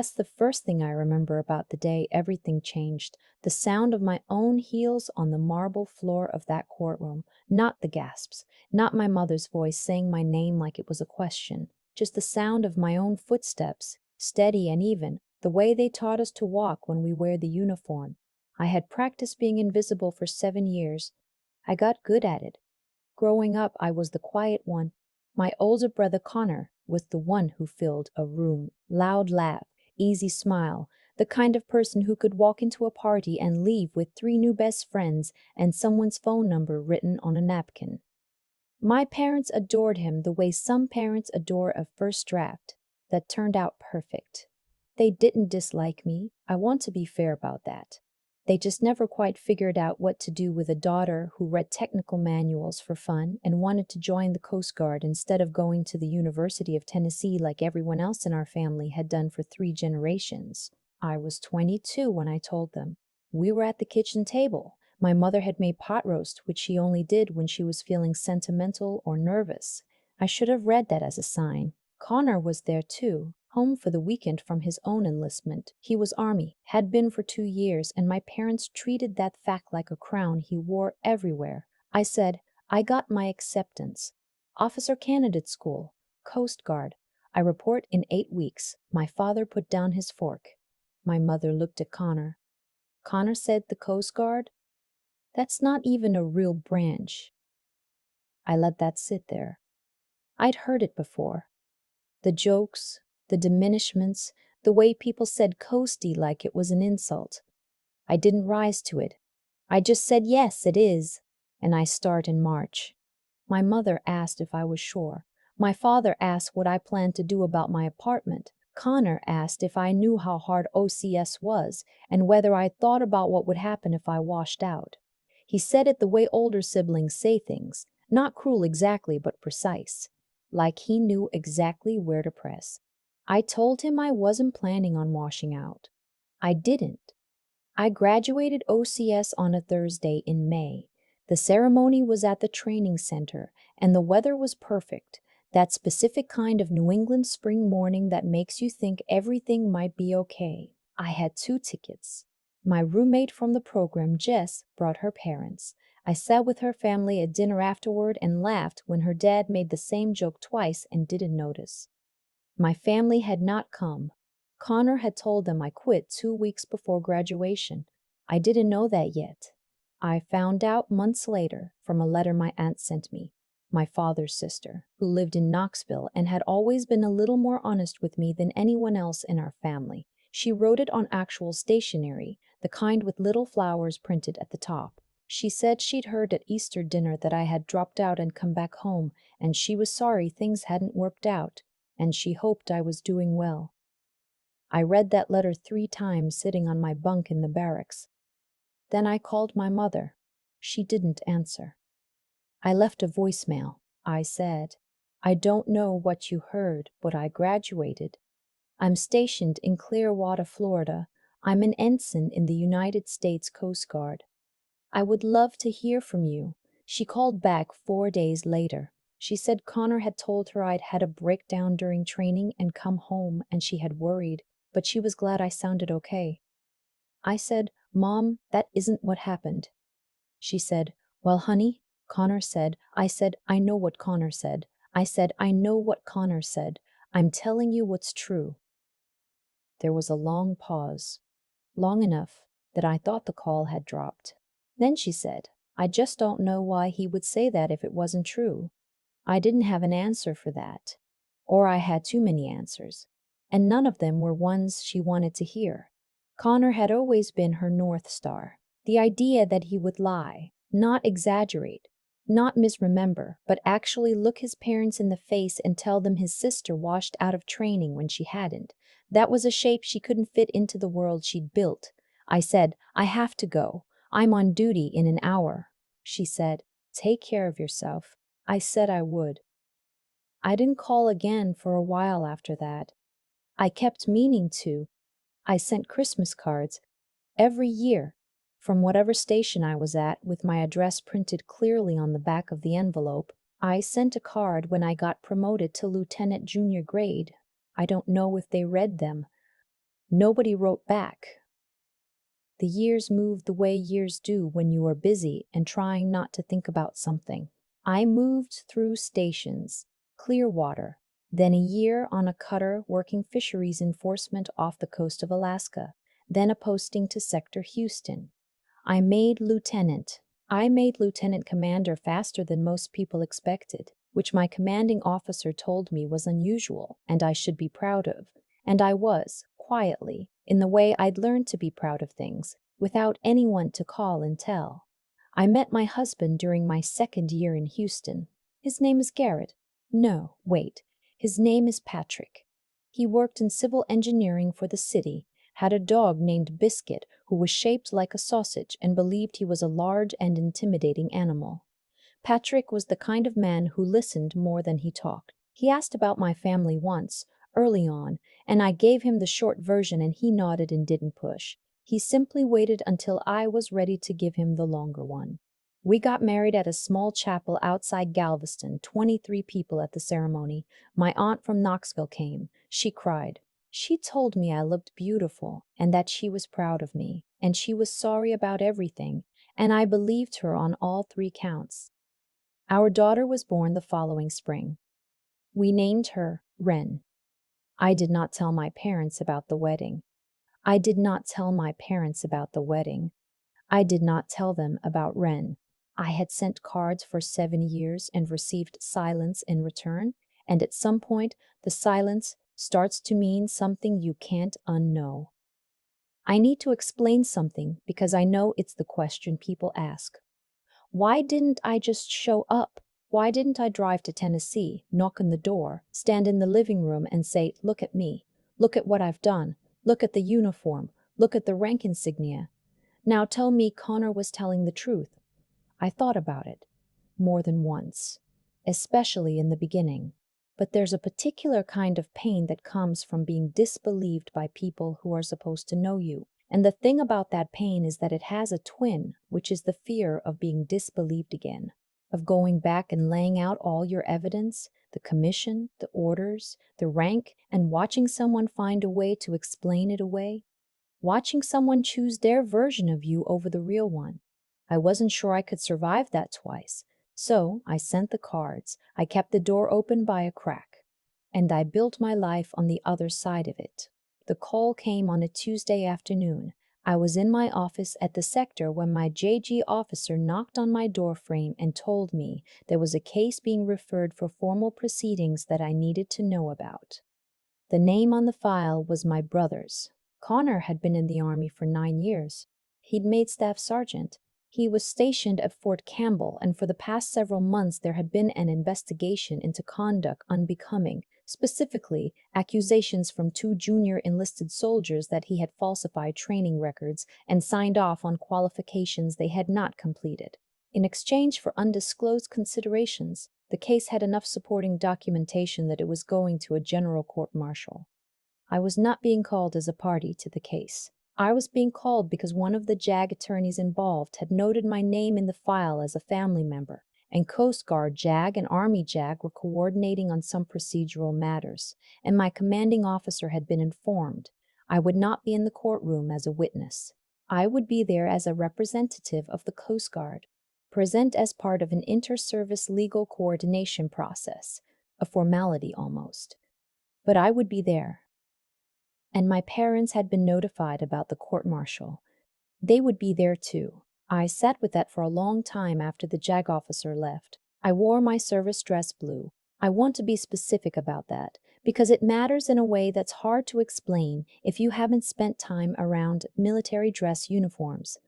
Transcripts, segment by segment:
That's the first thing I remember about the day everything changed. The sound of my own heels on the marble floor of that courtroom. Not the gasps, not my mother's voice saying my name like it was a question. Just the sound of my own footsteps, steady and even, the way they taught us to walk when we wear the uniform. I had practiced being invisible for 7 years. I got good at it. Growing up, I was the quiet one. My older brother Connor was the one who filled a room. Loud laugh, easy smile, the kind of person who could walk into a party and leave with 3 new best friends and someone's phone number written on a napkin. My parents adored him the way some parents adore a first draft that turned out perfect. They didn't dislike me. I want to be fair about that. They just never quite figured out what to do with a daughter who read technical manuals for fun and wanted to join the Coast Guard instead of going to the University of Tennessee like everyone else in our family had done for 3 generations. I was 22 when I told them. We were at the kitchen table. My mother had made pot roast, which she only did when she was feeling sentimental or nervous. I should have read that as a sign. Connor was there too, home for the weekend from his own enlistment. He was Army, had been for 2 years, and my parents treated that fact like a crown he wore everywhere. I said, I got my acceptance. Officer Candidate School, Coast Guard. I report in 8 weeks. My father put down his fork. My mother looked at Connor. Connor said the Coast Guard? That's not even a real branch. I let that sit there. I'd heard it before. The jokes, the diminishments, the way people said coastie like it was an insult. I didn't rise to it. I just said, yes, it is. And I start in March. My mother asked if I was sure. My father asked what I planned to do about my apartment. Connor asked if I knew how hard OCS was and whether I thought about what would happen if I washed out. He said it the way older siblings say things, not cruel exactly, but precise, like he knew exactly where to press. I told him I wasn't planning on washing out. I didn't. I graduated OCS on a Thursday in May. The ceremony was at the training center, and the weather was perfect, that specific kind of New England spring morning that makes you think everything might be okay. I had 2 tickets. My roommate from the program, Jess, brought her parents. I sat with her family at dinner afterward and laughed when her dad made the same joke twice and didn't notice. My family had not come. Connor had told them I quit 2 weeks before graduation. I didn't know that yet. I found out months later from a letter my aunt sent me, my father's sister, who lived in Knoxville and had always been a little more honest with me than anyone else in our family. She wrote it on actual stationery, the kind with little flowers printed at the top. She said she'd heard at Easter dinner that I had dropped out and come back home, and she was sorry things hadn't worked out, and she hoped I was doing well. I read that letter 3 times sitting on my bunk in the barracks. Then I called my mother. She didn't answer. I left a voicemail. I said, I don't know what you heard, but I graduated. I'm stationed in Clearwater, Florida. I'm an ensign in the United States Coast Guard. I would love to hear from you. She called back 4 days later. She said Connor had told her I'd had a breakdown during training and come home, and she had worried, but she was glad I sounded okay. I said, Mom, that isn't what happened. She said, well, honey, Connor said. I said, I know what Connor said. I said, I know what Connor said. I'm telling you what's true. There was a long pause, long enough that I thought the call had dropped. Then she said, I just don't know why he would say that if it wasn't true. I didn't have an answer for that, or I had too many answers, and none of them were ones she wanted to hear. Connor had always been her North Star, the idea that he would lie, not exaggerate, not misremember, but actually look his parents in the face and tell them his sister washed out of training when she hadn't. That was a shape she couldn't fit into the world she'd built. I said, I have to go. I'm on duty in an hour. She said, take care of yourself. I said I would. I didn't call again for a while after that. I kept meaning to. I sent Christmas cards every year from whatever station I was at with my address printed clearly on the back of the envelope. I sent a card when I got promoted to lieutenant junior grade. I don't know if they read them. Nobody wrote back. The years moved the way years do when you are busy and trying not to think about something. I moved through stations, Clearwater, then a year on a cutter working fisheries enforcement off the coast of Alaska, then a posting to Sector Houston. I made lieutenant. I made lieutenant commander faster than most people expected, which my commanding officer told me was unusual and I should be proud of. And I was, quietly, in the way I'd learned to be proud of things, without anyone to call and tell. I met my husband during my second year in Houston. His name is Garrett. No, wait. His name is Patrick. He worked in civil engineering for the city, had a dog named Biscuit who was shaped like a sausage and believed he was a large and intimidating animal. Patrick was the kind of man who listened more than he talked. He asked about my family once, early on, and I gave him the short version and he nodded and didn't push. He simply waited until I was ready to give him the longer one. We got married at a small chapel outside Galveston, 23 people at the ceremony. My aunt from Knoxville came. She cried. She told me I looked beautiful and that she was proud of me, and she was sorry about everything, and I believed her on all 3 counts. Our daughter was born the following spring. We named her Wren. I did not tell my parents about the wedding. I did not tell my parents about the wedding. I did not tell them about Wren. I had sent cards for 7 years and received silence in return, and at some point, the silence starts to mean something you can't unknow. I need to explain something because I know it's the question people ask. Why didn't I just show up? Why didn't I drive to Tennessee, knock on the door, stand in the living room and say, "Look at me. Look at what I've done. Look at the uniform. Look at the rank insignia." Now tell me Connor was telling the truth. I thought about it more than once, especially in the beginning. But there's a particular kind of pain that comes from being disbelieved by people who are supposed to know you. And the thing about that pain is that it has a twin, which is the fear of being disbelieved again, of going back and laying out all your evidence, the commission, the orders, the rank, and watching someone find a way to explain it away. Watching someone choose their version of you over the real one. I wasn't sure I could survive that twice, so I sent the cards. I kept the door open by a crack, and I built my life on the other side of it. The call came on a Tuesday afternoon. I was in my office at the sector when my JG officer knocked on my doorframe and told me there was a case being referred for formal proceedings that I needed to know about. The name on the file was my brother's. Connor had been in the Army for 9 years. He'd made staff sergeant. He was stationed at Fort Campbell, and for the past several months there had been an investigation into conduct unbecoming, specifically accusations from 2 junior enlisted soldiers that he had falsified training records and signed off on qualifications they had not completed. In exchange for undisclosed considerations, the case had enough supporting documentation that it was going to a general court-martial. I was not being called as a party to the case. I was being called because one of the JAG attorneys involved had noted my name in the file as a family member, and Coast Guard JAG and Army JAG were coordinating on some procedural matters, and my commanding officer had been informed. I would not be in the courtroom as a witness. I would be there as a representative of the Coast Guard, present as part of an inter-service legal coordination process, a formality almost. But I would be there. And my parents had been notified about the court-martial. They would be there too. I sat with that for a long time after the JAG officer left. I wore my service dress blue. I want to be specific about that, because it matters in a way that's hard to explain if you haven't spent time around military dress uniforms.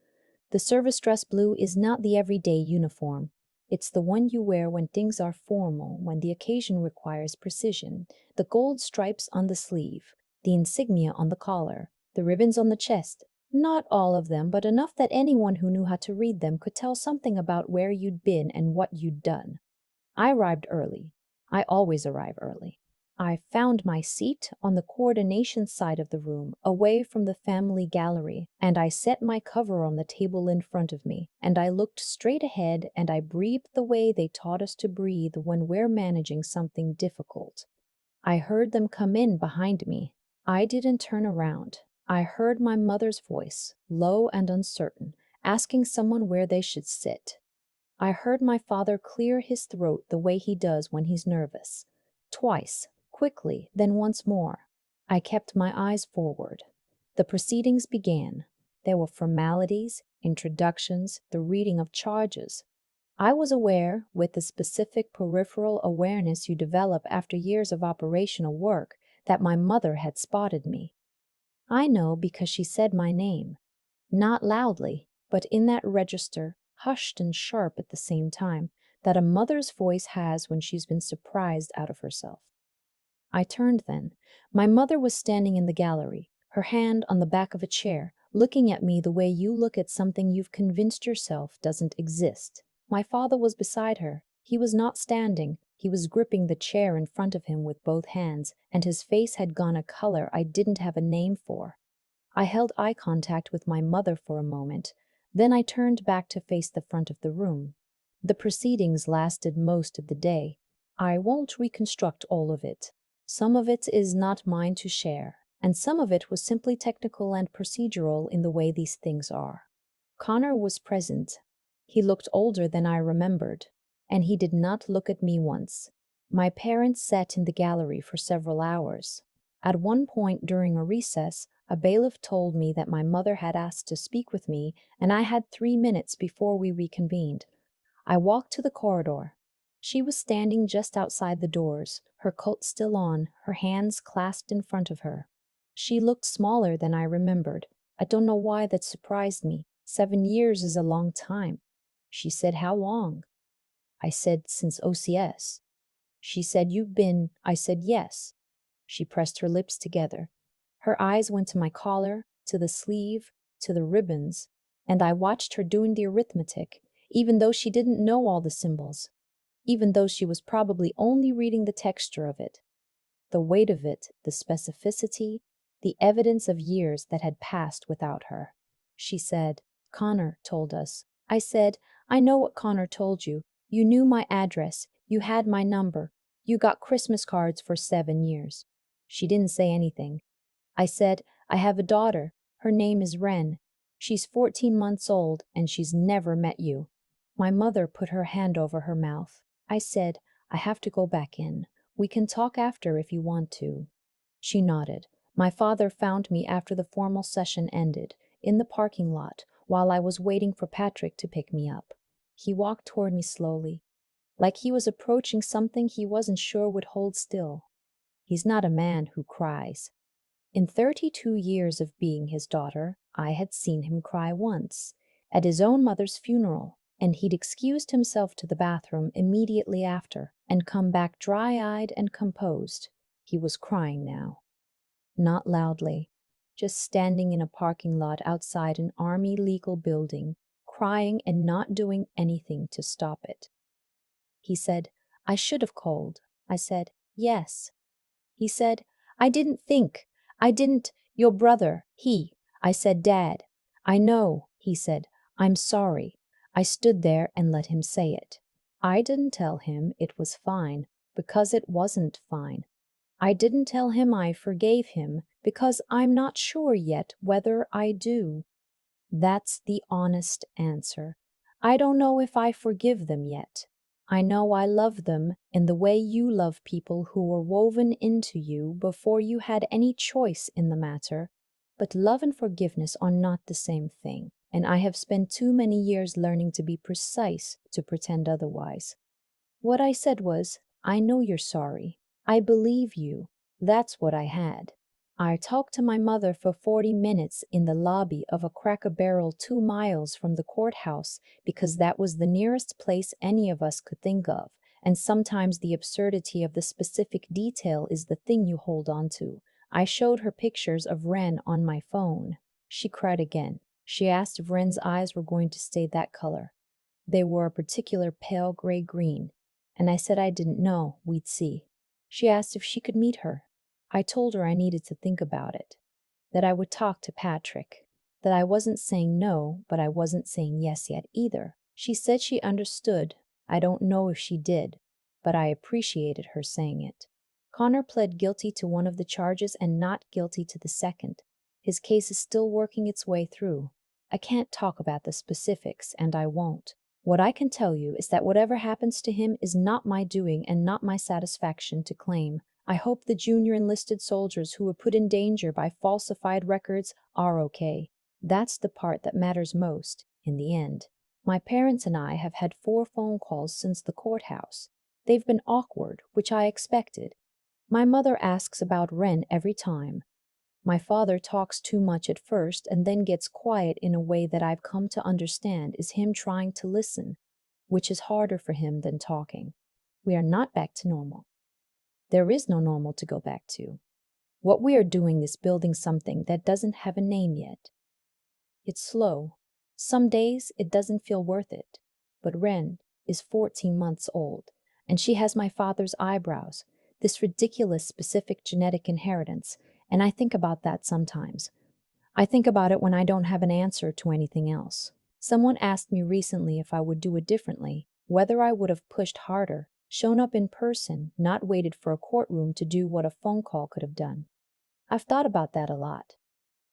The service dress blue is not the everyday uniform. It's the one you wear when things are formal, when the occasion requires precision. The gold stripes on the sleeve, the insignia on the collar, the ribbons on the chest. Not all of them, but enough that anyone who knew how to read them could tell something about where you'd been and what you'd done. I arrived early. I always arrive early. I found my seat on the coordination side of the room, away from the family gallery, and I set my cover on the table in front of me, and I looked straight ahead and I breathed the way they taught us to breathe when we're managing something difficult. I heard them come in behind me. I didn't turn around. I heard my mother's voice, low and uncertain, asking someone where they should sit. I heard my father clear his throat the way he does when he's nervous. Twice, quickly, then once more. I kept my eyes forward. The proceedings began. There were formalities, introductions, the reading of charges. I was aware, with the specific peripheral awareness you develop after years of operational work, that my mother had spotted me. I know because she said my name. Not loudly, but in that register, hushed and sharp at the same time, that a mother's voice has when she's been surprised out of herself. I turned then. My mother was standing in the gallery, her hand on the back of a chair, looking at me the way you look at something you've convinced yourself doesn't exist. My father was beside her. He was not standing. He was gripping the chair in front of him with both hands, and his face had gone a color I didn't have a name for. I held eye contact with my mother for a moment, then I turned back to face the front of the room. The proceedings lasted most of the day. I won't reconstruct all of it. Some of it is not mine to share, and some of it was simply technical and procedural in the way these things are. Connor was present. He looked older than I remembered, and he did not look at me once. My parents sat in the gallery for several hours. At one point during a recess, a bailiff told me that my mother had asked to speak with me, and I had 3 minutes before we reconvened. I walked to the corridor. She was standing just outside the doors, her coat still on, her hands clasped in front of her. She looked smaller than I remembered. I don't know why that surprised me. 7 years is a long time. She said, "How long?" I said, "Since OCS." She said, "You've been—" I said, "Yes." She pressed her lips together. Her eyes went to my collar, to the sleeve, to the ribbons, and I watched her doing the arithmetic, even though she didn't know all the symbols, even though she was probably only reading the texture of it, the weight of it, the specificity, the evidence of years that had passed without her. She said, "Connor told us." I said, "I know what Connor told you. You knew my address. You had my number. You got Christmas cards for 7 years." She didn't say anything. I said, "I have a daughter. Her name is Wren. She's 14 months old, and she's never met you." My mother put her hand over her mouth. I said, "I have to go back in. We can talk after if you want to." She nodded. My father found me after the formal session ended, in the parking lot, while I was waiting for Patrick to pick me up. He walked toward me slowly, like he was approaching something he wasn't sure would hold still. He's not a man who cries. In 32 years of being his daughter, I had seen him cry once, at his own mother's funeral, and he'd excused himself to the bathroom immediately after and come back dry-eyed and composed. He was crying now. Not loudly, just standing in a parking lot outside an Army legal building, crying and not doing anything to stop it. He said, "I should have called." I said, "Yes." He said, "I didn't think. I didn't. Your brother, he." I said, "Dad." "I know," he said. "I'm sorry." I stood there and let him say it. I didn't tell him it was fine, because it wasn't fine. I didn't tell him I forgave him, because I'm not sure yet whether I do. That's the honest answer. I don't know if I forgive them yet. I know I love them in the way you love people who were woven into you before you had any choice in the matter, but love and forgiveness are not the same thing, and I have spent too many years learning to be precise to pretend otherwise. What I said was, "I know you're sorry. I believe you." That's what I had. I talked to my mother for 40 minutes in the lobby of a Cracker Barrel 2 miles from the courthouse because that was the nearest place any of us could think of, and sometimes the absurdity of the specific detail is the thing you hold on to. I showed her pictures of Wren on my phone. She cried again. She asked if Wren's eyes were going to stay that color. They were a particular pale gray-green, and I said I didn't know, we'd see. She asked if she could meet her. I told her I needed to think about it, that I would talk to Patrick, that I wasn't saying no, but I wasn't saying yes yet either. She said she understood. I don't know if she did, but I appreciated her saying it. Connor pled guilty to one of the charges and not guilty to the second. His case is still working its way through. I can't talk about the specifics, and I won't. What I can tell you is that whatever happens to him is not my doing and not my satisfaction to claim. I hope the junior enlisted soldiers who were put in danger by falsified records are okay. That's the part that matters most, in the end. My parents and I have had 4 phone calls since the courthouse. They've been awkward, which I expected. My mother asks about Ren every time. My father talks too much at first and then gets quiet in a way that I've come to understand is him trying to listen, which is harder for him than talking. We are not back to normal. There is no normal to go back to. What we are doing is building something that doesn't have a name yet. It's slow. Some days it doesn't feel worth it. But Ren is 14 months old, and she has my father's eyebrows, this ridiculous specific genetic inheritance, and I think about that sometimes. I think about it when I don't have an answer to anything else. Someone asked me recently if I would do it differently, whether I would have pushed harder, shown up in person, not waited for a courtroom to do what a phone call could have done. I've thought about that a lot.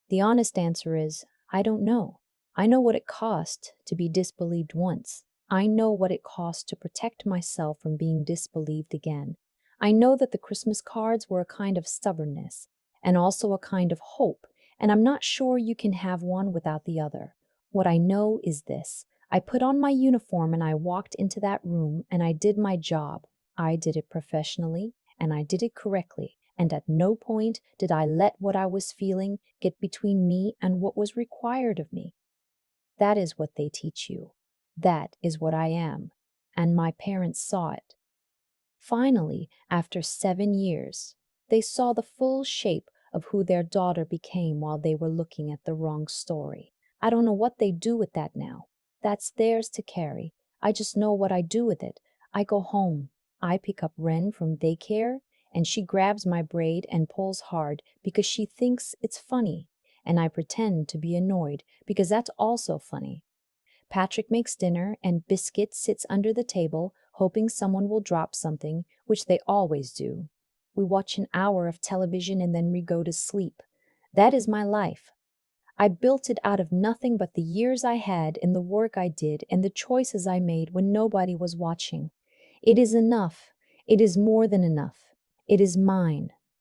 The honest answer is, I don't know. I know what it cost to be disbelieved once. I know what it cost to protect myself from being disbelieved again. I know that the Christmas cards were a kind of stubbornness, and also a kind of hope, and I'm not sure you can have one without the other. What I know is this. I put on my uniform and I walked into that room and I did my job. I did it professionally and I did it correctly, and at no point did I let what I was feeling get between me and what was required of me. That is what they teach you. That is what I am, and my parents saw it. Finally, after 7 years, they saw the full shape of who their daughter became while they were looking at the wrong story. I don't know what they do with that now. That's theirs to carry. I just know what I do with it. I go home. I pick up Ren from daycare, and she grabs my braid and pulls hard because she thinks it's funny, and I pretend to be annoyed because that's also funny. Patrick makes dinner, and Biscuit sits under the table, hoping someone will drop something, which they always do. We watch an hour of television and then we go to sleep. That is my life. I built it out of nothing but the years I had and the work I did and the choices I made when nobody was watching. It is enough. It is more than enough. It is mine.